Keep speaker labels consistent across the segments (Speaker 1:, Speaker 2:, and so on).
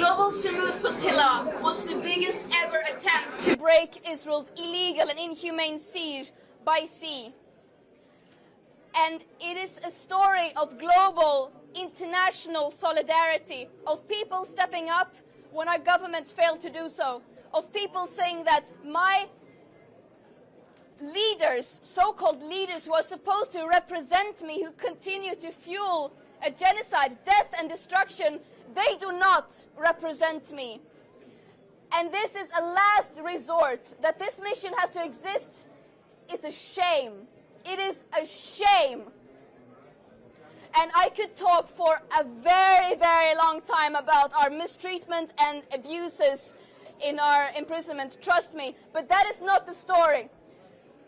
Speaker 1: global salute flotilla was the biggest ever attempt to break Israel's illegal and inhumane siege by sea. And it is a story of global international solidarity, of people stepping up when our governments fail to do so, of people saying that my leaders, so-called leaders who are supposed to represent me, who continue to fuel a genocide, death and destruction, they do not represent me. And this is a last resort. That this mission has to exist, it's a shame. It is a shame. And I could talk for a very, very long time about our mistreatment and abuses in our imprisonment, trust me, but that is not the story.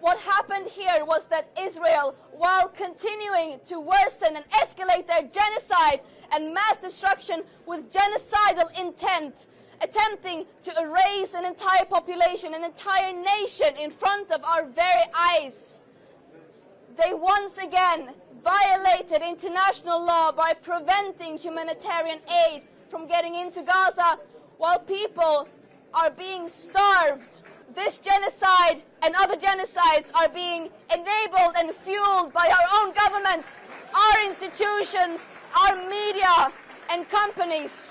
Speaker 1: What happened here was that Israel, while continuing to worsen and escalate their genocide and mass destruction with genocidal intent, attempting to erase an entire population, an entire nation in front of our very eyes, they once again violated international law by preventing humanitarian aid from getting into Gaza while people are being starved. This genocide and other genocides are being enabled and fueled by our own governments, our institutions, our media and companies.